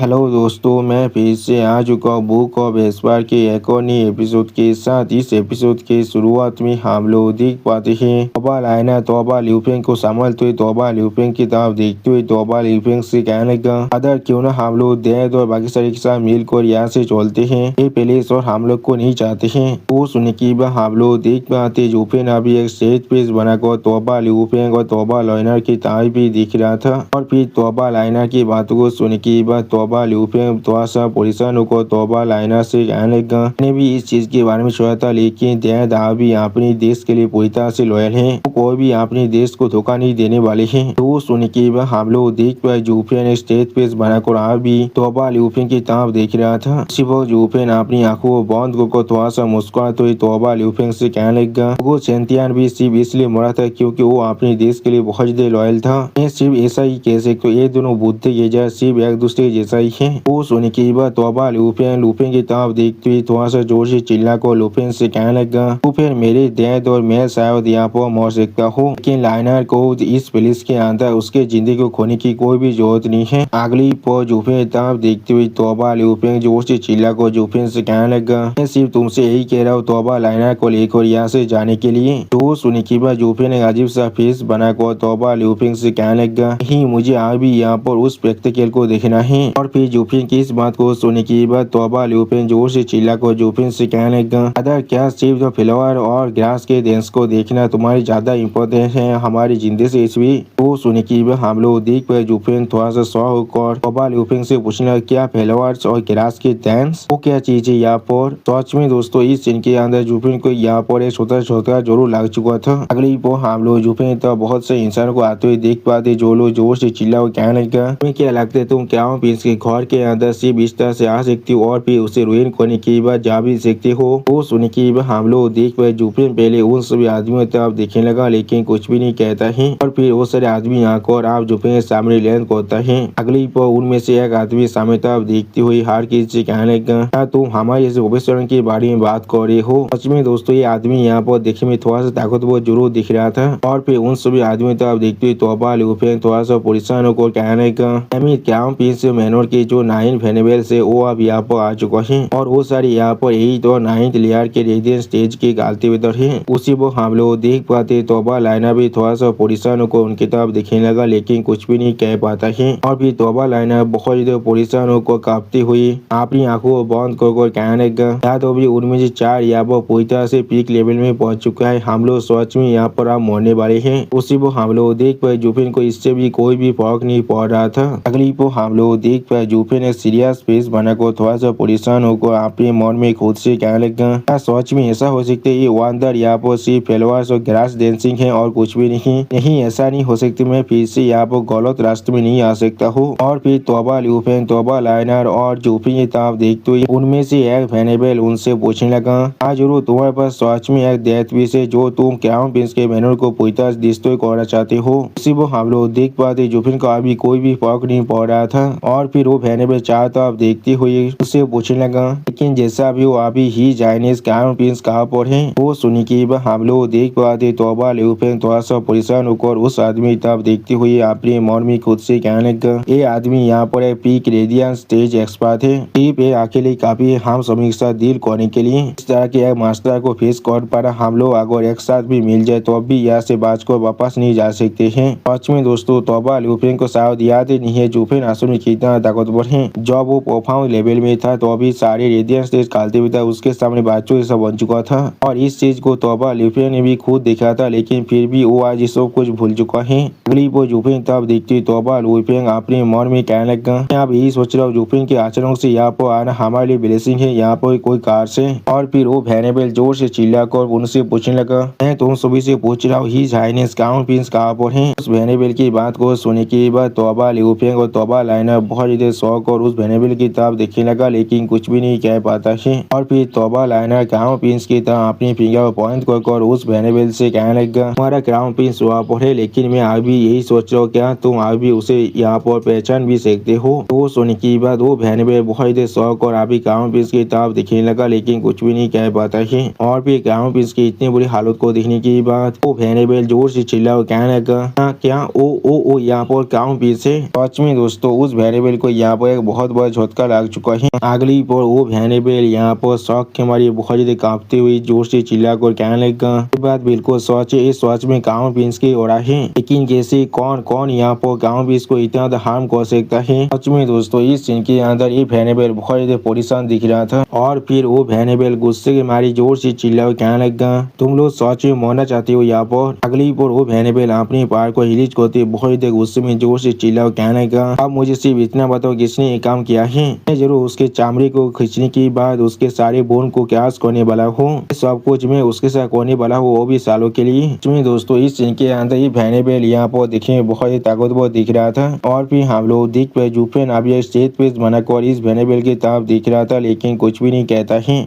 Hello दोस्तों, मैं फिर से आ चुका हूँ बुक ऑफ एस्पायर के एक और नए एपिसोड के साथ। इस एपिसोड के शुरुआत में हम लोग देख पाते हैं तोबा लाइनर तोबा ल्यूफेंग को संभालते हुए तोबा ल्यूफेंग की तरफ देखते हुए तोबा ल्यूफेंग से कहने लगा, अदर क्यों ना हम लोग दैद और बाकी सारे के साथ मिलकर यहाँ से चलते हैं, ये प्लेस और हम लोग को नहीं चाहते हैं। वो सुनने के बाद हम लोग देख पाते ल्यूफेंग अभी एक स्टेज पेज बनाकर तोबा ल्यूफेंग और तोबा लाइनर की तरफ भी दिख रहा था। और फिर तोबा लाइनर की बातों को सुनने के बाद तोबा ल्यूफेंग थोड़ा सा परेशान होकर तोबा लाइनर से कहने लगा, मैंने भी इस चीज के बारे में सोचा था, लेकिन दैद आप भी अपने देश के लिए पूरी तरह से लॉयल हैं, तो कोई भी अपने देश को धोखा नहीं देने वाले हैं। तो सुनने के बाद हम लोग देख पाए ल्यूफेंग ने स्टेज पेज बनाकर आप भी तोबा ल्यूफेंग की तरफ देख रहा था। सिर्फ ल्यूफेंग अपनी आंखों को बंद कर थोड़ा सा मुस्कुराते हुए तोबा ल्यूफेंग से कहने लगा, वो चैंटियन भी सिर्फ इसलिए मरा था क्योंकि वो अपने देश के लिए बहुत ज्यादा लॉयल था। मैं सिर्फ ऐसा ही कह सकता हूँ, ये दोनों बुद्धि ये सिर्फ एक दूसरे जैसा ही है। वो सुनने के बाद तोबा लूफेंग की तरफ देखते हुए थोड़ा सा जोर से चिल्ला कर लूफेंग से कहने लगा, लूफेंग मेरे दैद और मैं शायद यहाँ पर मर सकता हूँ, लेकिन लाइनर को इस पुलिस के अंदर उसके जिंदगी को खोने की कोई भी जरूरत नहीं है। अगली पर लूफेंग की तरफ देखते हुए तोबा लूफेंग जोर से चिल्ला कर लूफेंग से कहने लगा, मैं सिर्फ तुमसे यही कह रहा हूँ तोबा लाइनर को लेकर यहाँ से जाने के लिए। तो सुनने के बाद लूफेंग ने अजीब सा फेस बनाकर तोबा लूफेंग से कहने लगा, नहीं मुझे आज भी यहाँ पर उस स्पेक्टेकल को देखना है। और फिर लूफेंग की इस बात को सुनने के बाद तोबा लूफेंग जोर से चिल्लाकर लूफेंग से कहने लगा, अदर क्या सिर्फ द फ्लावर और ग्रास के डांस को देखना तुम्हारी ज्यादा इम्पोर्टेंट है हमारी जिंदगी से इसवी। वो सुनने के बाद हम लोग देख पाए लूफेंग थोड़ा सा शॉक होकर तोबा लूफेंग से पूछना, क्या फ्लावर्स और ग्रास के डांस वो क्या चीज है यहाँ पर। सच में दोस्तों इस सीन के अंदर लूफेंग को यहाँ पर एक छोटा छोटा जरूर लग चुका था। अगली पर हम लोग लूफेंग तो बहुत से इंसानों को आते हुए देख पाते जो लोग जोर से चिल्ला कहने लगा, तुम्हें क्या लगता है तुम क्या प्रिंस के घर के अंदर सिर्फ इस तरह से आ सकती हो और फिर उसे रुइन करने के बाद जा भी सकते हो। वो सुनने के बाद हम लोग देख पाए लूफेंग पहले उन सभी आदमियों तरफ देखने लगा लेकिन कुछ भी नहीं कहता है। और फिर वो सारे आदमी आकर आप लूफेंग के सामने लैंड करता है। अगली पर उनमें से एक आदमी सामने तरफ देखते हुए हार की से कहने लगा, क्या तुम हमारे इस भविष्य के बारे में बात कर रहे हो। सच में दोस्तों ये आदमी यहाँ पर देखने में थोड़ा सा ताकतवर जरूर दिख रहा था। और फिर उन सभी आदमियों तरफ देखते हुए तोबा लूफेंग थोड़ा सा परेशान होकर कहने लगा, क्या प्रिंस मैनोर के जो 9 फेनेबल से वो अब यहाँ पर आ चुका है और वो सारे यहाँ पर 8 और 9th लेयर के रेजिडेंस स्टेज के गालते वेदर है। उसी वो हम लोग देख पाते तोबा लाइनर भी थोड़ा सा परेशान होकर उनकी तरफ देखने लगा लेकिन कुछ भी नहीं कह पाता है। और फिर तोबा लाइनर बहुत ज्यादा परेशान होकर कांपते हुए अपनी आंखों को बंद कर कहने लगा, या तो भी उनमें से 4 यहाँ पर पूरी तरह से पीक लेवल में पहुंच चुका है, हम लोग सच में यहाँ पर आप मरने वाले हैं। उसी वो हम लोग देख पाए लूफेंग को इससे भी कोई भी फर्क नहीं पड़ रहा था। अगली को हम लोग देख पाए लूफेंग ने सीरियस फेस बनाकर थोड़ा सा परेशान होकर अपने मन में खुद से कहने लगा, क्या सच में ऐसा हो सकता है ये वंडर यहाँ पर सिर्फ फ्लावर्स और ग्रास डांसिंग है और कुछ भी नहीं ऐसा नहीं हो सकता, मैं फिर से यहाँ पर गलत रास्ते में नहीं आ सकता हूँ। और फिर तोबा लूफेंग तोबा लाइनर और लूफेंग की तरफ देखते हुए उनमें से एक फेनेबल उनसे पूछने लगा, हाँ जरूर तुम्हारे पास सच में एक डेथ विश है जो तुम क्राउन प्रिंस के मैनर को पूरी तरह डिस्ट्रॉय करना चाहते हो। इसी वो हम लोग देख पाते लूफेंग को अभी कोई भी फर्क नहीं पड़ रहा था। और फिर वो फेनेबल चारों तरफ देखते हुए उससे पूछने लगा, लेकिन जैसा भी वो अभी ही चाइनीज क्राउन प्रिंस कहाँ पर है। वो सुनी की हम लोग देख पाते तोबा लूफेंग थोड़ा सा परेशान होकर उस आदमी तरफ देखते हुए अपने मन में खुद से कहने लगा, ये आदमी यहाँ पर एक पीक रेडियंस स्टेज एक्सपर्ट है, सिर्फ ये अकेले काफी हम सभी के साथ डील करने के लिए। इस तरह के एक मास्टर को फेस कर पाना हम लोग अगर एक साथ भी मिल जाए तो अब भी यहाँ से बचकर वापस नहीं जा सकते हैं। सच में दोस्तों तोबा लूफेंग को शायद याद ही नहीं है लूफेंग असल में कितना ताकतवर है। जब वो प्रोफाउंड लेवल में था तो अभी सारे रेडियंस स्टेज खालते हुए था उसके सामने बच्चों जैसा बन चुका था। और इस चीज को तोबा लूफेंग ने भी खुद देखा था लेकिन फिर भी वो आज सब कुछ भूल चुका है। अगली वो लूफेंग तब देखती तोबा लूफेंग अपने मन में कहने लगा, मैं अब यही सोच रहा हूँ लूफेंग के आचरण से यहाँ पर आना हमारे लिए ब्लेसिंग है, यहाँ पर कोई कार से। और फिर वो फेनेबल जोर से चिल्लाकर उनसे पूछने लगा, मैं तुम सभी से पूछ रहा हूँ ही चाइनीज क्राउन प्रिंस कहाँ पर है। उस फेनेबल की बात को सुनने के बाद तोबा लूफेंग और तोबा लाइनर बहुत ज्यादा शौक और उस फेनेबल की तरफ देखने लगा लेकिन कुछ भी नहीं कह पाता है। और फिर तोबा लाइनर क्राउन प्रिंस की तरह अपनी फिंगर पॉइंट कर उस फेनेबल से कहने लगा, हमारा क्राउन प्रिंस वहाँ पर है लेकिन मैं अभी यही सोच रहा हूँ क्या तुम अभी उसे यहाँ पर पहचान भी सकते हो। तो सुनने के बाद वो फेनेबल बहुत ज्यादा शौक और अभी क्राउन प्रिंस की तरफ देखने लगा लेकिन कुछ भी नहीं कह पाता है। और फिर क्राउन प्रिंस की इतनी बुरी हालत को देखने के बाद वो फेनेबल जोर से चिल्ला कहने लगा, क्या ओ यहाँ पर क्राउन प्रिंस है। सच में दोस्तों उस फेनेबल को यहाँ पर एक बहुत बड़ा झटका लग चुका है। अगली पर वो वेनेबल यहाँ पर शौक के मारे बहुत ज्यादा कांपते हुए जोर से चिल्लाकर कहने लगा, ये बात बिल्कुल सच है, इस सच में गांव प्रिंस की हो रहा है, लेकिन कैसे कौन कौन यहाँ पर गांव प्रिंस को इतना हार्म कर सकता है। सच में दोस्तों इस सीन के अंदर ये वेनेबल बहुत ज्यादा परेशान दिख रहा था और फिर वो वेनेबल गुस्से के मारे जोर से चिल्ला कहने लगा, तुम लोग सच में मरना चाहते हो यहाँ पर। अगली पर वो वेनेबल अपने पैर को रिलीज करते बहुत ज्यादा गुस्से में जोर से चिल्ला कहने लगा, अब मुझे सिर्फ इतना बताओ किसने ये काम किया है। मैं जरूर उसके चमड़े को खींचने के बाद उसके सारे बोन को क्रैश करने वाला हूँ, सब कुछ मैं उसके साथ करने वाला हूँ, वो भी सालों के लिए। इसमें दोस्तों इस सीन के अंदर ये वेनेबल यहाँ पर दिखने में बहुत ही ताकतवर दिख रहा था और फिर हम लोग देख पे जूफेन अभी स्टेज पे बनाकर इस वेनेबल की तरफ दिख रहा था, लेकिन कुछ भी नहीं कहता है।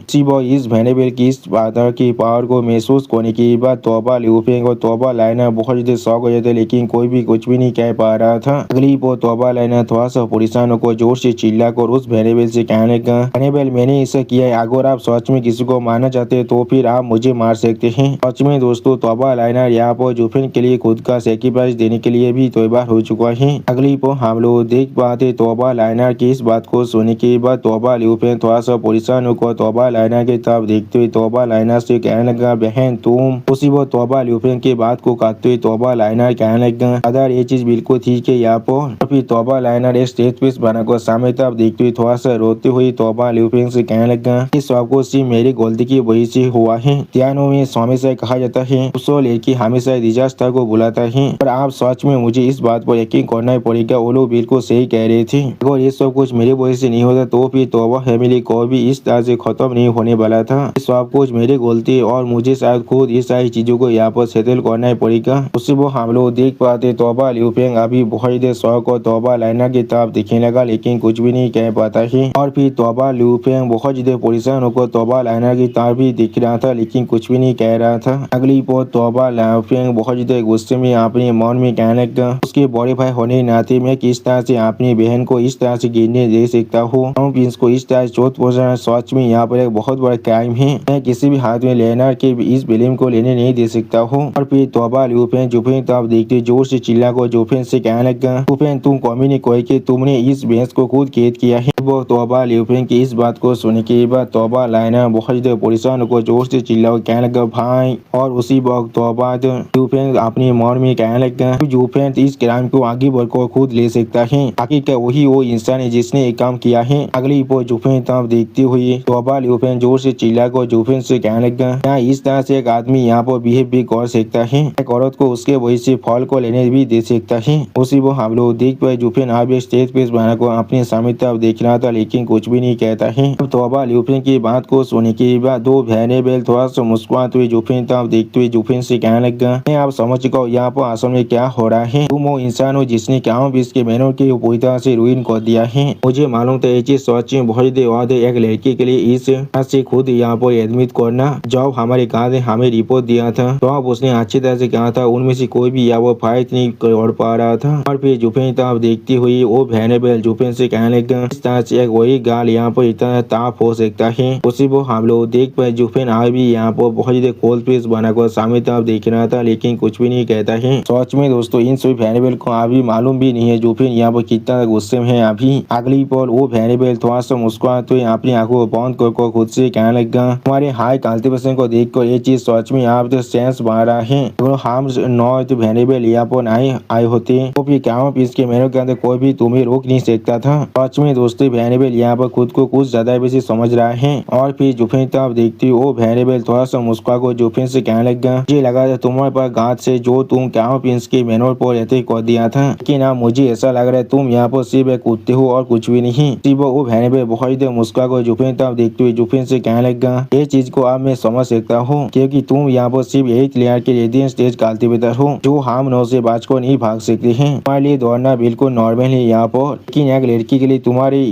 इस वेनेबल की इस पावर की पावर को महसूस करने के बाद तोबा ल्यूफेंग और तोबा लाइनर बहुत ज्यादा शौक हो जाते, लेकिन कोई भी कुछ भी नहीं कह पा रहा था। अगली पर तोबा लाइनर थोड़ा सा परेशान होकर जोर से चिल्लाकर उस वेनेबल से कहने लगा, वेनेबल मैंने ऐसा किया है, अगर आप सच में किसी को मारना चाहते हैं तो फिर आप मुझे मार सकते हैं। सच में दोस्तों तोबा लाइनर यहाँ पर जूफेन के लिए खुद का सैक्रिफाइस देने के लिए भी तैयार हो चुका है। अगली पर हम लोग देख पाते तोबा लाइनर की इस बात को सुनने के बाद तोबा ल्यूफेंग थोड़ा सा परेशान होकर तोबा लाइनर की तरफ देखते हुए तोबा लाइनर से कहने लगा, बहन तुम। उसी वो तोबा ल्यूफेंग की बात को काटते हुए तोबा लाइनर कहने लगा, अदर ये चीज बिल्कुल ठीक है यहाँ पर। फिर तोबा लाइनर एक स्टेज पीस बनाकर सामने तरफ देखते हुए थोड़ा सा रोते हुए तोबा ल्यूफेंग से कहने लगा, इस सब कुछ सिर्फ मेरी गलती की वजह से हुआ है। ध्यानों में हमेशा कहा जाता है उस लड़की हमेशा डिजास्टर को बुलाता है, पर आप सच में मुझे इस बात पर यकीन करना पड़ेगा, वो लोग बिल्कुल सही कह रहे थे। अगर ये सब कुछ मेरी वजह से नहीं होता तो फिर तोबा फैमिली को भी इस तरह से खत्म नहीं होने वाला था। सब कुछ मेरी गलती और मुझे शायद खुद इस सारी चीजों को यहाँ पर सेटल करना पड़ेगा। उससे वो हम लोग देख पाते तोबा ल्यूफेंग अभी बहुत देर शौक और तोबा लाइनर की तरफ दिखने लगा, लेकिन कुछ भी नहीं कह पाता है। और फिर तोबा ल्यूफेंग बहुत ज्यादा परेशान होकर तोबा लाइनर की तरफ भी दिख रहा था, लेकिन कुछ भी नहीं कह रहा था। अगली पर तोबा ल्यूफेंग बहुत ज्यादा गुस्से में अपने मन में कहने लगा, उसके बड़े भाई होने के नाते मैं किस तरह से अपनी बहन को इस तरह से गिरने दे सकता हूँ, को इस तरह चोट पहुंचाना सच में यहाँ पर एक बहुत बड़ा क्राइम है। मैं किसी भी हाथ में लेनर के इस फिल्म को लेने नहीं दे सकता हूँ। और फिर तोबा ल्यूफेंग जूफेन तरफ देखते जोर से चिल्ला को जूफेन से कहने लगा, जूफेन तुम कमी नहीं कोई कि तुमने इस भैंस को खुद कैद किया है। वो तोबा ल्यूफेंग की इस बात को सुनने के बाद तोबा लाइनर बहुत ज्यादा परेशान होकर जोर से चिल्ला कहने लगा, भाई। और उसी वक्त तोबा ल्यूफेंग अपने मन में कहने लगा, जूफेन इस क्राइम को आगे बढ़कर खुद ले सकता है, आखिर वही वो इंसान है जिसने ये काम किया है। अगली पर जूफेन तरफ देखते हुए तोबा ल्यूफेंग जोर से चिल्लाकर जूफेन से कहने लगा, क्या इस तरह से एक आदमी यहाँ पर बिहेव भी कर सकता है, एक औरत को उसके वजह से फल को लेने भी दे सकता है। उसी वो हम लोग देख पाए जूफेन अब स्टेज पे बनाकर अपने सामने तरफ देख रहा था, लेकिन कुछ भी नहीं कहता है। तोबा ल्यूफेंग की बात को सुनने के बाद दो वेनेबल थोड़ा सा मुस्कुराते हुए जूफेन तरफ देखते हुए जूफेन से कहने लगा, मैं आप समझ चुका हूँ यहाँ पर असल में क्या हो रहा है। तुम वो इंसान हो जिसने गाँव बीच के मेहनत के पूरी तरह से रुइन कर दिया है। मुझे मालूम था ये चीज सच में बहुत देर एक लड़की के लिए इस से खुद यहाँ पर एडमिट करना। जब हमारे गाँव ने हमें रिपोर्ट दिया था तो अब उसने अच्छी तरह से कहा था उनमें से कोई भी यहाँ पर फाइट नहीं कर पा रहा था। और फिर जूफेन तरफ देखती हुई वो वेनेबल जूफेन से कहने लगा, इस तरह से एक वही गाल यहाँ पर इतना ताप हो सकता है। उसी वो हम लोग देख पाए जूफेन आज भी यहाँ पर बहुत ज्यादा कोल्ड पीस बनाकर सामने तरफ देख रहा था, लेकिन कुछ भी नहीं कहता है। सच में दोस्तों इन सभी वेनेबल को अभी मालूम भी नहीं है जूफेन यहाँ पर कितना गुस्से में है अभी। अगली पर वो वेनेबल थोड़ा सा मुस्कुराते हुए अपनी आंखों को बंद कर खुद से कहने लगा, तुम्हारे हाई कल्टीवेशन को देखकर ये चीज सच में यहाँ पर सेंस बन रहा है। अगर हम नॉर्थ वेनेबल यहाँ पर नहीं आए होते तो फिर क्या इसके मेहनत के अंदर कोई भी तुम्हें रोक नहीं सकता था। सच में दोस्तों वेनेबल यहाँ पर खुद को कुछ ज्यादा बेसी समझ रहा है। और फिर जूफेन तरफ देखती वो वेनेबल थोड़ा सा मुस्कुरा को जूफेन से कहने लगा, मुझे लगा था तुम्हारे पास गांठ से जो तुम क्या के मेहनत पर रहते कर दिया था, लेकिन अब मुझे ऐसा लग रहा है तुम यहाँ पर सिर्फ एक कुत्ते हो और कुछ भी नहीं। वो वेनेबल बहुत मुस्कुरा को जूफेन तरफ देखते हुए जूफेन से कहने लगा, ये चीज को अब मैं समझ सकता हूँ क्योंकि तुम यहाँ पर सिर्फ एक लेयर के रेडियंट स्टेज कल्टीवेटर हो जो हम नौ से बाज को नहीं भाग सकते हैं। तुम्हारे लिए दौड़ना बिल्कुल नॉर्मल है यहाँ पर, लेकिन एक लड़की के लिए तुम्हारे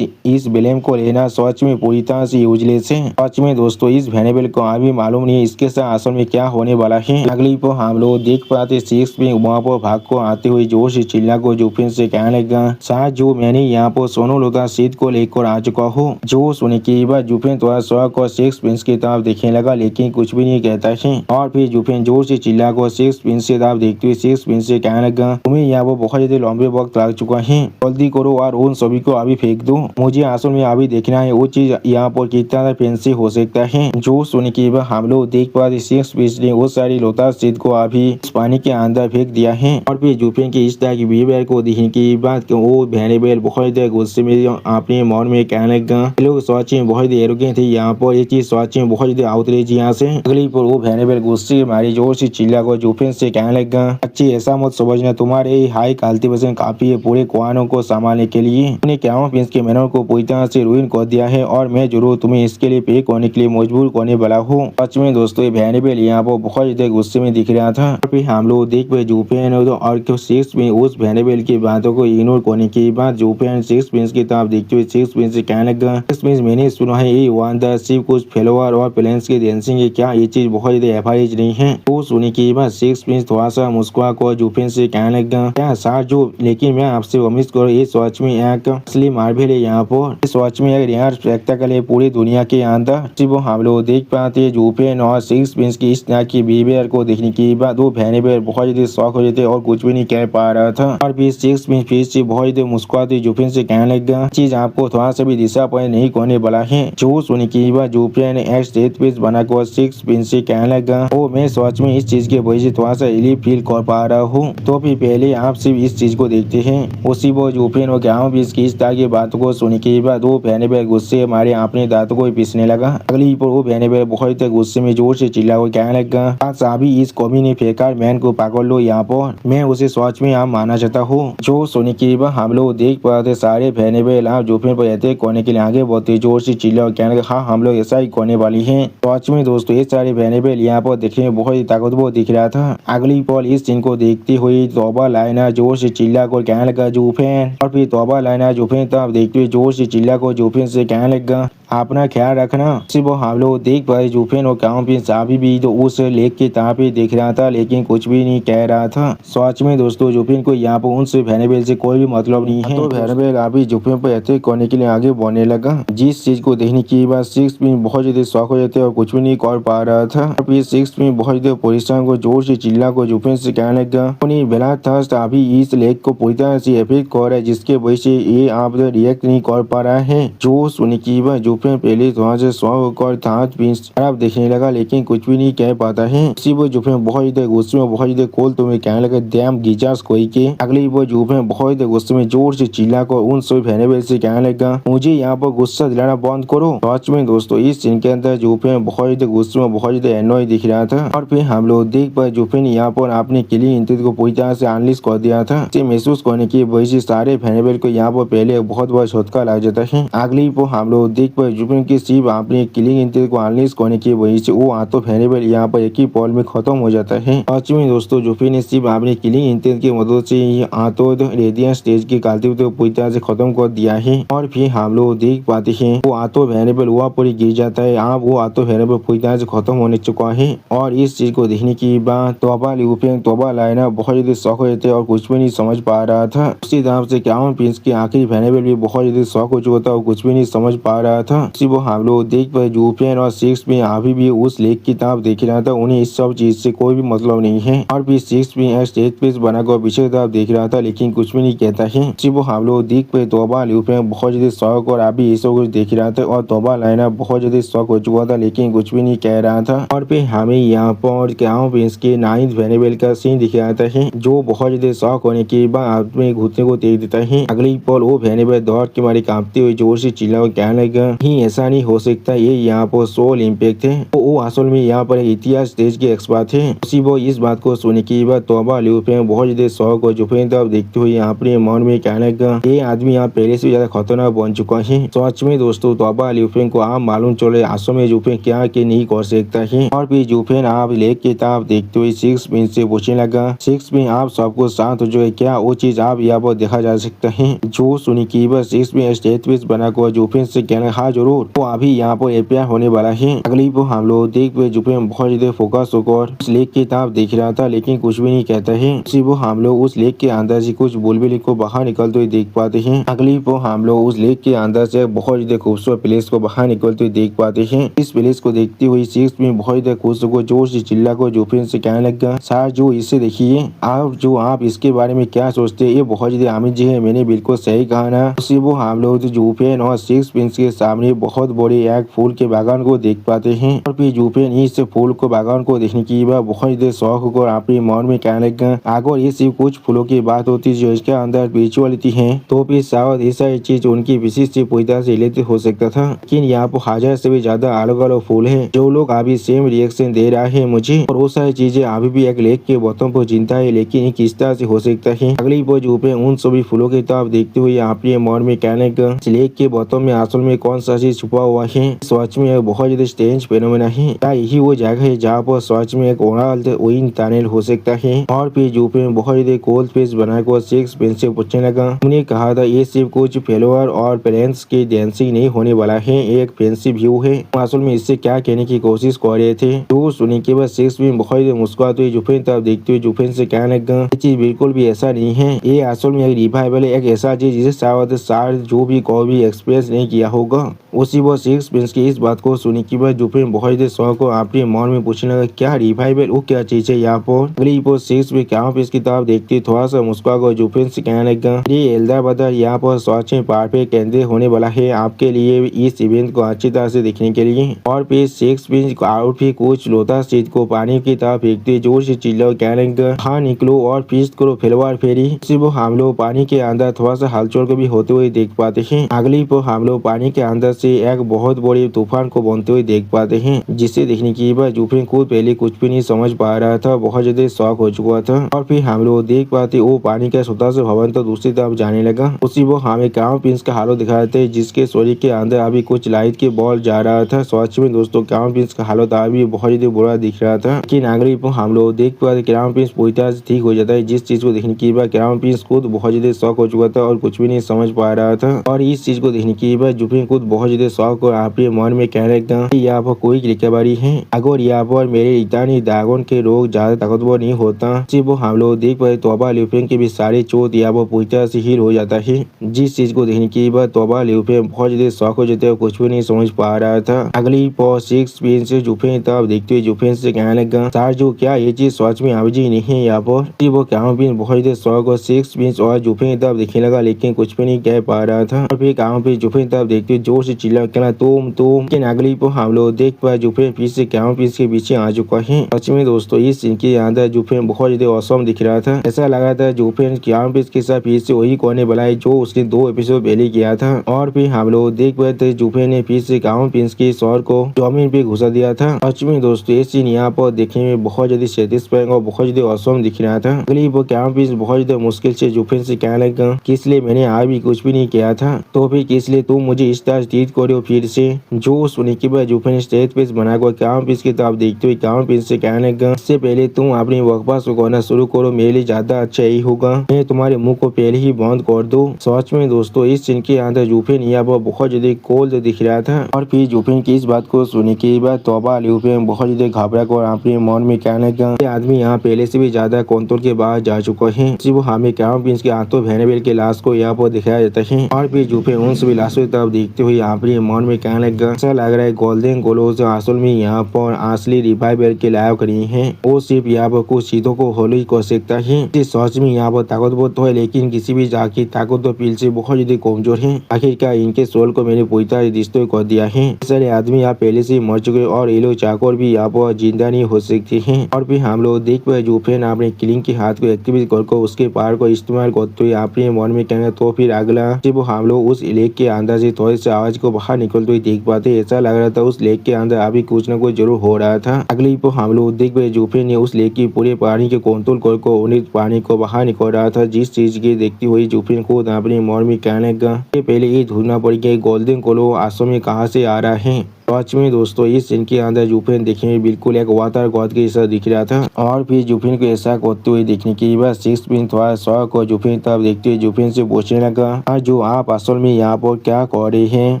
इस ब्लेम को लेना सच में पूरी तरह से यूजलेस है। सच में दोस्तों इस वेनेबल को अभी मालूम नहीं इसके साथ असल में क्या होने वाला है। अगली पर हम लोग देख पाते सिक्स में वहाँ पर भाग को आते हुए जोर से चिल्ला को जूफेन से कहने लगा, शायद जो मैंने यहाँ पर सोनू लोता सीट को लेकर आ चुका हूँ। जो सुनने के बाद जूफेन थोड़ा शौक और सिक्स प्रिंस की तरफ देखने लगा, लेकिन कुछ भी नहीं कहता है। और फिर जूफेन जोर से चिल्ला को सिक्स प्रिंस की तरफ देखते हुए सिक्स प्रिंस से कहने लगा, तुम्हें यहाँ पर बहुत ज्यादा लंबे वक्त लग चुका है, जल्दी करो और उन सभी को अभी फेंक दो। मुझे असल में अभी देखना है वो चीज यहाँ पर कितना फैंसी हो सकता है। जो सुन के बाद हम लोग देख पाते सिक्स पीस ने वो सारी लोटा सीट को अभी पानी के अंदर फेंक दिया है। और फिर जुफेन के इस तरह की बिहेवियर को देखने के बाद वो वेनेबल बहुत गुस्से में अपने मन में कहने लगा, लोग सच में बहुत एरोगेंट थे यहाँ पर, ये चीज सच में बहुत आउटरेज यहाँ से। अगली पर वो वेनेबल गुस्से मारी जोर से चिल्ला कर जुफेन से कहने लगा, अच्छी ऐसा मत समझना, तुम्हारे हाई कल्टीवेशन काफी है पूरे कुआनों को संभालने के लिए। उन्हें क्राउन प्रिंस के मैनर को पूरी तरह से रुइन कर दिया है और मैं जरूर तुम्हें इसके लिए पे करने के लिए मजबूर करने वाला हूँ। सच में दोस्तों ये वेनेबल यहाँ पर बहुत ज्यादा गुस्से में दिख रहा था। फिर हम लोग देख पाए जुफेन और सिक्स में उस वेनेबल की बातों को इग्नोर करने के बाद जुफेन सिक्स प्रिंस की तरफ देखते हुए सिक्स प्रिंस से कहने लगा, सिक्स प्रिंस मैंने सुना है ये वांडा सिर्फ कुछ फेलोवर और प्लेन्स के डांसिंग है, क्या ये चीज बहुत ज्यादा एवरेज नहीं है? वो सुनने के बाद सिक्स प्रिंस थोड़ा सा मुस्कुरा कर जुफेन से कहने लगा, क्या सर जो, लेकिन मैं आपसे उम्मीद करूँ ये सच में एक असली मार्बल है यहाँ पर, इस सच में एक रेयर स्पेक्टेकल है पूरी दुनिया के अंदर। सिर्फ हम लोग देख पाते हैं जुफेन और सिक्स प्रिंस की इस तरह की बिहेवियर को देखने के बाद वो वेनेबल बहुत ज्यादा शौक हो जाते और कुछ भी नहीं कह पा रहा था। और फिर सिक्स प्रिंस फिर से बहुत ज्यादा मुस्कुराते जुफेन से कहने लगा, चीज आपको थोड़ा सा भी दिशा पर नहीं करने वाला है। जो सुनने के बाद जुफेन ने एक स्टेट पीस बनाकर सिक्स प्रिंस से कहने लगा, ओ मैं सच में इस चीज के वजह से थोड़ा सा रिलीफ फील कर पा रहा हूँ। तो फिर पहले आप सिर्फ इस चीज को देखते हैं। उसी वो जुफेन और क्राउन प्रिंस की इस तरह की बातों को सुनने के बाद वो वेनेबल गुस्से मारे अपने दांतों को पीसने लगा। अगली पर वो वेनेबल बहुत गुस्से में जोर से चिल्ला कर कहने लगा, अभी इस कॉमी ने फेंका मैन को पकड़ लो यहाँ पर, मैं उसे सच में आप मानना चाहता हूँ। जो सुनने के बाद हम लोग देख पाते सारे वेनेबल आप जुफेन पर अटैक करने के लिए आगे बढ़ते जोर से चिल्ला और कहने लगा, हाँ हम लोग ऐसा ही करने वाली है। सच में दोस्तों ये सारे वेनेबल यहाँ पर देखने में बहुत ही ताकतवर दिख रहा था। अगली पल इस सीन को देखते हुए तौबा लाइना जोर से चिल्ला कर कहने लगा जुफेन, और फिर तौबा लाइना जुफेन तब देखते हुए जोर से चिल्ला कर जुफेन से कहने लगा, अपना ख्याल रखना। सिर्फ हम लोग देख पाए जुफेन और क्राउन प्रिंस अभी भी तो उस लेक की तरफ ही देख रहा था लेकिन कुछ भी नहीं कह रहा था। सच में दोस्तों जुफेन को यहाँ पर उनसे वेनेबल से कोई भी मतलब नहीं है। तो वेनेबल अभी जुफेन पर अटैक करने के लिए आगे बढ़ने लगा, जिस चीज को देखने के बाद सिक्स प्रिंस बहुत ज्यादा शौक हो जाते और कुछ भी नहीं कर पा रहा था। फिर सिक्स प्रिंस बहुत ज्यादा परेशान को जोर से चिल्ला को जुफेन से कहने लगा, बेला थर्स्ट अभी इस लेक को पूरी तरह से इफेक्ट कर रहा है जिसके वजह से ये आप रिएक्ट नहीं कर पा रहा है। जो सुनने के बाद जुफेन पहले थोड़ा से शौक होकर हाथ प्रिंस तरफ देखने लगा लेकिन कुछ भी नहीं कह पाता है। इसी वो जुफेन बहुत ज्यादा गुस्से में बहुत ज्यादा कोल तुम्हें कहने लगा, डैम गीजास कोई के। अगली वो जुफेन बहुत ज्यादा गुस्से में जोर से चिल्ला कर उन सभी वेनेबल से कहने लगा, मुझे यहाँ पर गुस्सा दिलाना बंद करो। सच में दोस्तों इस सीन के अंदर जुफेन बहुत ज्यादा गुस्से में बहुत ज्यादा एनॉय दिख रहा था। और फिर हम लोग देख पाए जुफेन यहाँ पर अपने किलिंग इंटेंट को पूरी तरह से अनलिस्ट कर दिया था। इसे महसूस करने की वजह से सारे वेनेबल को यहाँ पर पहले बहुत बड़ा झटका लग जाता है। अगली वो हम लोग देख पाए जुफेन की सिर्फ अपने किलिंग इंटेंट को अनलिस्ट करने की वजह से वो आतो वेनेबल यहाँ पर एक ही पॉल में खत्म हो जाता है। सच में दोस्तों जुफेन ने सिर्फ अपने किलिंग इंटेंट की मदद से आतो रेडियंट स्टेज की कल्टीवेटर को पूरी तरह से खत्म कर दिया है। और फिर हम लोग देख पाते हैं वो आतो वेनेबल वहाँ पर गिर जाता है। अब वो आतो वेनेबल पूरी तरह से खत्म होने चुका है। और इस चीज को देखने के बाद तौबा ल्यूफेंग तौबा लाइना बहुत ज्यादा शौक हो जाते और कुछ भी नहीं समझ पा रहा था। उसी तरह से क्राउन प्रिंस की आखिरी वेनेबल भी बहुत ज्यादा शौक हो चुका था और कुछ भी नहीं समझ पा रहा था। वो हम लोग देख पाए जुफेन और सिक्स में अभी भी उस लेक की तरफ देख रहा था, उन्हें इस सब चीज से कोई भी मतलब नहीं है। और फिर सिक्स में स्टेज पीस बनाकर पीछे की तरफ देख रहा था लेकिन कुछ भी नहीं कहता है। सिर्फ हम लोग देख पाए तौबा ल्यूफेंग बहुत ज्यादा शौक और अभी ये सब कुछ देख रहा था और तौबा लाइना बहुत ज्यादा शौक हो चुका था लेकिन कुछ भी नहीं कह रहा था। और फिर हमें यहाँ पर क्राउन प्रिंस के 9th वेनेबल का सीन दिख रहा है जो बहुत ज्यादा शौक होने के बाद अपने घुटने को तेज देता है। अगली पल वो वेनेबल दौड़ के मारे कांपते हुए जोर से चिल्ला और कहने लगा, ही ऐसा नहीं हो सकता, ये यहाँ पर सोल इम्पैक्ट है। तो वो असल में यहाँ पर इतिहास स्टेज के एक्सपर्ट थे। उसी वो इस बात को सुनने के बाद तौबा ल्यूफेंग बहुत ज्यादा शौक और जुफेन तरफ देखते हुए अपने मन में कहने लगा, ये आदमी यहाँ पहले से ज्यादा खतरनाक बन चुका है। सच में दोस्तों तौबा ल्यूफेंग को आप मालूम चले आसो में जुफेन क्या के नहीं कर सकता है। और फिर जुफेन आप लेक की तरफ देखते हुए सिक्स प्रिंस से पूछने लगा, सिक्स प्रिंस आप सबको साथ जो है क्या वो चीज आप यहाँ पर देखा जा सकता है। जो सुनी की बस सिक्स प्रिंस स्टेज पीस बनाकर जुफेन से कहना, हाँ जरूर, वो अभी यहाँ पर एपियर होने वाला है। अगली वो हम लोग देख पे जुफेन बहुत ज्यादा फोकस होकर उस लेक की तरफ देख रहा था लेकिन कुछ भी नहीं कहता है। उसी वो हम लोग उस लेक के अंदर से कुछ बुलबुल को बाहर निकलते हुए देख पाते हैं। अगली वो हम लोग उस लेक के अंदर से बहुत ज्यादा खूबसूरत प्लेस को बाहर निकलते हुए देख पाते हैं। इस प्लेस को देखते हुए सिक्स में बहुत ज्यादा खुश होकर जोर से चिल्ला कर जुफेन से कहने लगा, सर जो इसे देखिए, आप इसके बारे में क्या सोचते हैं, ये बहुत ज्यादा अमीर जी है, मैंने बिल्कुल सही कहा ना। उसी वो हम लोग जूफेन और सिक्स प्रिंस के सामने बहुत बड़े एक फूल के बागान को देख पाते हैं और फिर जूफेन इस फूल को बागान को देखने की बहुत शौक होकर अपने मन में कहने लगा अगर ये सिर्फ कुछ फूलों की बात होती जो इसके अंदर स्पिरिचुअलिटी है तो फिर शायद ऐसा चीज उनकी विशिष्ट पूजा से रिलेटेड हो सकता था। लेकिन यहाँ पर हजार से भी ज्यादा अलग अलग फूल है जो लोग अभी सेम रिएक्शन दे रहा है मुझे और वो सारी चीजें अभी भी एक लेक के बॉटम पर चिंता है लेकिन किस तरह से हो सकता है। अगली वो जूफेन उन सभी फूलों की तरफ देखते हुए अपने मन में कहने लगा इस लेक के बॉटम में असल में कौन सा चीज छुपा हुआ है। सच में बहुत ज्यादा स्ट्रेंज फेनोमेना है। क्या यही वो जगह है जहाँ पर सच में एक ओनल विंड टनल हो सकता है। और फिर जूफेन बहुत ज्यादा कोल्ड फेस बनाकर सिक्स प्रिंस से पूछने लगा उन्हें कहा था ये सिर्फ कुछ फेलोअर और पेरेंट्स की डांसिंग नहीं होने वाला है एक फैंसी व्यू है। असल में इससे क्या कहने की कोशिश कर रहे थे। तो सुनने के बाद सिक्स प्रिंस बहुत ज्यादा मुस्कुराते हुए जूफेन तरफ देखते हुए जूफेन से कहने लगा ये चीज बिल्कुल भी ऐसा नहीं है। ये असल में एक रिवाइवल है एक ऐसा चीज जिसे शायद जो भी कोई एक्सपीरियंस नहीं किया होगा। उसी वो सिक्स प्रिंस की इस बात को सुनने के बाद जूफेन बहुत ज्यादा शौक को अपने मन में पूछने लगा क्या रिवाइवल वो क्या चीज है। यहाँ पर अगली वो सिक्स में क्या इसकी तरफ देखते थोड़ा सा मुस्कुरा कर जूफेन से कहने लगा ये एल्डर ब्रदर यहाँ पर सच में परफेक्ट केंद्र होने वाला है आपके लिए इस इवेंट को अच्छी तरह से देखने के लिए। और फिर सिक्स प्रिंस और फिर कुछ लोटा सीट को पानी की तरफ फेंकते जोर से चिल्ला कहने लगा हाँ निकलो और फीस्ट करो फिलवार फेरी। उसी वो हम लोग पानी के अंदर थोड़ा सा हलचल को भी होते हुए देख पाते हैं। अगली वो हम लोग पानी के अंदर से एक बहुत बड़ी तूफान को बनते हुए देख पाते हैं जिसे देखने की बाद जूफेन खुद पहले कुछ भी नहीं समझ पा रहा था बहुत ज्यादा शौक हो चुका था। और फिर हम लोग देख पाते वो पानी का छोटा सा भवन तो दूसरी तरफ जाने लगा। उसी वो हमें क्राउन प्रिंस का हालत दिखाए थे जिसके शरीर के अंदर अभी कुछ लाइट के बॉल जा रहा था। सच में दोस्तों क्राउन प्रिंस का हालत अभी बहुत ज्यादा बुरा दिख रहा था। लेकिन अगली हम लोग देख पाते क्राउन प्रिंस पूरी तरह से ठीक हो जाता है जिस चीज को देखने की बाद क्राउन प्रिंस खुद बहुत ज्यादा शौक हो चुका था और कुछ भी नहीं समझ पा रहा था। और इस चीज को देखने की बाद जूफेन खुद बहुत ज्यादा शौक और अपने मन में कहने लगा यहाँ पर कोई रिकवरी है अगर यहाँ पर मेरे इतानी ड्रैगन के रोग ज्यादा ताकतवर नहीं होता सिर्फ हम लोग देख पाए तोबा ल्यूफेन के भी सारे चोट यहाँ पर पूरी तरह से हील हो जाता है। जिस चीज को देखने की बाद तोबा ल्यूफेन बहुत ज्यादा शौक हो जाते कुछ भी नहीं समझ पा रहा था। अगली पर सिक्स प्रिंस से जूफेन तब देखते हुए जूफेन से कहने लगा सर जो क्या ये चीज सच में अभी नहीं है यहाँ पर। वो क्राउन प्रिंस बहुत ज्यादा शौक और सिक्स प्रिंस और जूफेन तब देखने लगा लेकिन कुछ भी नहीं कह पा रहा था। और फिर क्राउन प्रिंस जूफेन तब देखते हुए जोर से चिल्ला कहना तुम। लेकिन अगली पर हम लोग देख पाए जूफेन फिर से क्राउन प्रिंस के पीछे आ चुका है। सच में दोस्तों इस सीन के अंदर जूफेन बहुत ज्यादा औसम दिख रहा था। ऐसा लगा था जूफेन क्राउन प्रिंस के साथ फिर से वही करने वाला है जो उसने 2 एपिसोड पहले किया था। और फिर हम लोग देख पाए थे जूफेन ने फिर से क्राउन प्रिंस के सर को जमीन पे घुसा दिया था। सच में दोस्तों ये सीन यहाँ पर देखने में बहुत ज्यादा सेटिस्फाइंग और बहुत ज्यादा औसम दिख रहा था। अगली वो क्राउन प्रिंस बहुत ज्यादा मुश्किल से जूफेन से कहने लगा किस लिए मैंने आज भी कुछ भी नहीं किया था तो फिर किस लिए तुम मुझे इस तरह ट्रीट करो फिर से। जो सुनने के बाद जूफेन स्टेज पे बनाकर क्राउन प्रिंस की तरफ देखते हुए क्राउन प्रिंस से कहने लगा इससे पहले तुम अपनी बकवास को करना शुरू करो मेरे लिए ज्यादा अच्छा यही होगा मैं तुम्हारे मुंह को पहले ही बंद कर दो। सच में दोस्तों इस सीन के अंदर जूफेन यहाँ पर बहुत ज्यादा कोल्ड दिख रहा था। और फिर जूफेन की इस बात को सुनने के बाद तोबा ल्यूफेन बहुत ज्यादा घबरा कर अपने मन में कहने लगा ये आदमी यहाँ पहले से भी ज्यादा कंट्रोल के बाहर जा चुका है। सिर्फ हमें क्राउन प्रिंस के हाथों वेनेबल के लाश को यहाँ पर दिखाया जाता है। और फिर जूफेन उन सभी लाशों की तरफ देखते हुए अपने मन में कहने लगा ऐसा लग रहा है गोल्डन गोलोज असल में यहाँ पर असली रिवाइवल के लायक नहीं है वो सिर्फ यहाँ पर कुछ चीजों को होली कर सकता है। सच में यहाँ पर ताकतवर तो है लेकिन किसी भी जात की ताकत तो पील से बहुत ज्यादा कमजोर है। आखिरकार इनके सोल को मैंने पूरी तरह डिस्ट्रॉय कर दिया है। सारे आदमी यहाँ पहले से मर चुके और ये लोग चाकर भी यहाँ पर जिंदा नहीं हो सकते हैं। और फिर हम लोग देख पाए जूफेन अपने किलिंग के हाथ को एक्टिवेट कर उसके पावर को इस्तेमाल करते हुए अपने मन में कहना तो फिर अगला सिर्फ हम लोग उस लेक के अंदर से थोड़े से आवाज को बाहर निकलते हुए देख पाते। ऐसा लग रहा था उस लेक के अंदर अभी कुछ न कुछ जरूर हो रहा था। अगली पर हम लोग देख पाए जूफेन ने उस लेक की पूरे पानी के कंट्रोल कर उन्हें पानी को बाहर निकल रहा था। जिस चीज की देखती हुई जूफेन को अपने मन में कहने लगा पहले ये ढूंढना पड़ेगा गोल्डन कोलो आसम में कहाँ से आ रहा है। सच में दोस्तों इस सीन के अंदर जूफेन देखने में बिल्कुल एक वाटर गॉड के जैसा दिख रहा था। और फिर जूफेन को ऐसा करते हुए देखने के बाद सिक्स प्रिंस थोड़ा शौक और जूफेन तब देखते हुए जूफेन से पूछने लगा जो आप असल में यहाँ पर क्या कर रहे हैं।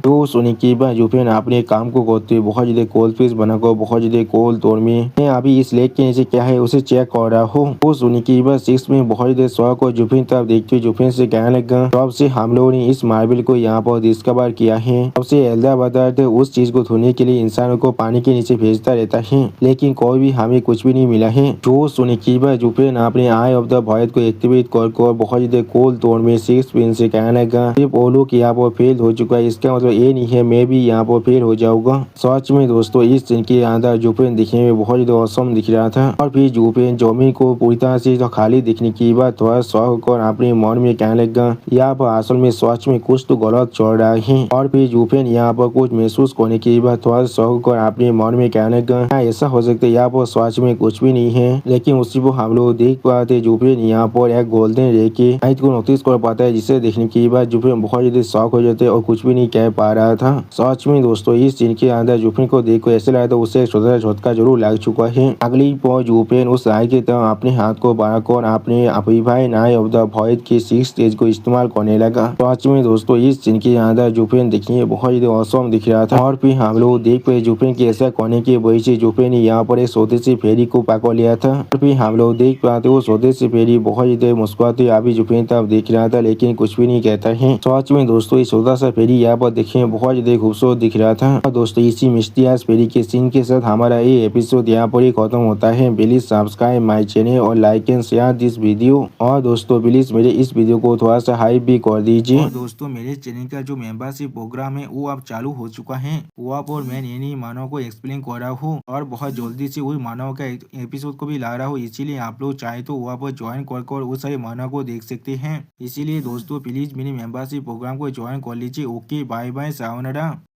तो सुनने के बाद जूफेन अपने काम को करते हुए बहुत ज्यादा कोल्ड फिश बनाकर बहुत ज्यादा कोल्ड तौर में मैं अभी इस लेक के नीचे क्या है उसे चेक कर रहा हूँ। वो सुनने के बाद सिक्स में बहुत ज्यादा शौक और जूफेन तब देखते हुए जूफेन से कहने लगा तब से हम लोगों ने इस मार्बल को यहाँ पर डिस्कवर किया है। तब से एल्डर बताते उस चीज को ढूंढने के लिए इंसानों को पानी के नीचे भेजता रहता है, लेकिन कोई भी हमें कुछ भी नहीं मिला है। जो सुने के बाद जुपेन अपने आई ऑफ द वॉइड को एक्टिवेट कर बहुत ज्यादा कोल तोड़ में सिक्स पिन से कहने लगा, सिर्फ वो लोग यहाँ पर फेल हो चुका है, इसका मतलब ये नहीं है मैं भी यहाँ पर फेल हो जाऊंगा। सच में दोस्तों इस सीन के अंदर जुपेन दिखने में बहुत ज्यादा औसम दिख रहा था। और फिर जुपेन जमीन को पूरी तरह से खाली दिखने की बात थोड़ा शौक होकर अपने मन में कहने लगा, यहाँ पर असल में सच में कुछ तो गलत चल रहा है। और फिर जुपेन यहाँ पर कुछ महसूस करने की बात थोड़ा शौक होकर अपने मन में कहने लगा, ऐसा हो सकता है यहाँ पर सच में कुछ भी नहीं है। लेकिन उसी को हम लोग देख पाते जुपेन यहाँ पर एक गोल्डन रे के लाइट को नोटिस कर पाता है, जिसे देखने के बाद जुपेन बहुत ज्यादा शौक हो जाते और कुछ भी नहीं कह पा रहा था। सच में दोस्तों इस सीन के अंदर जुपेन को देखकर ऐसे लगा था उसे छोटा झटका जरूर लग चुका है। अगली पॉ जुपेन उस राय की तरह अपने हाथ को बढ़ाकर अपने अभिभाई नाई ऑफ द वॉइड की 6 स्टेज को इस्तेमाल करने लगा। सच में दोस्तों इस सीन के अंदर जुपेन देखिए बहुत ज्यादा औसम दिख रहा था। और फिर हम लोग देख पाए जुपेन की ऐसा करने की वजह से जुपेन ने यहाँ पर एक स्वदेशी फेरी को पकड़ लिया था। और फिर हम लोग देख पाते वो स्वदेशी फेरी बहुत ज्यादा मुस्कुराते अभी जुपेन तब देख रहा था, लेकिन कुछ भी नहीं कहता है। सच में दोस्तों इस छोटा सा फेरी यहाँ पर देखिए बहुत ज्यादा खूबसूरत दिख रहा था। और दोस्तों इसी मिस्टीरियस फेरी के सीन के साथ हमारा ये एपिसोड यहाँ पर ही खत्म होता है। प्लीज सब्सक्राइब माई चैनल और like and share this video. और दोस्तों प्लीज मेरे इस वीडियो को थोड़ा सा हाइप भी कर दीजिए। और दोस्तों मेरे चैनल का जो मेंबरशिप प्रोग्राम है वो अब चालू हो चुका है। वो आप और मैं नई मानव को एक्सप्लेन कर रहा हूँ और बहुत जल्दी से वही मानव का एपिसोड को भी ला रहा हूँ, इसीलिए आप लोग चाहे तो वहाँ पर ज्वाइन कर उस सारे मानव को देख सकते हैं। इसीलिए दोस्तों प्लीज मेरे मेंबरशिप प्रोग्राम को ज्वाइन कर लीजिए। Okay bye bye सावनारा।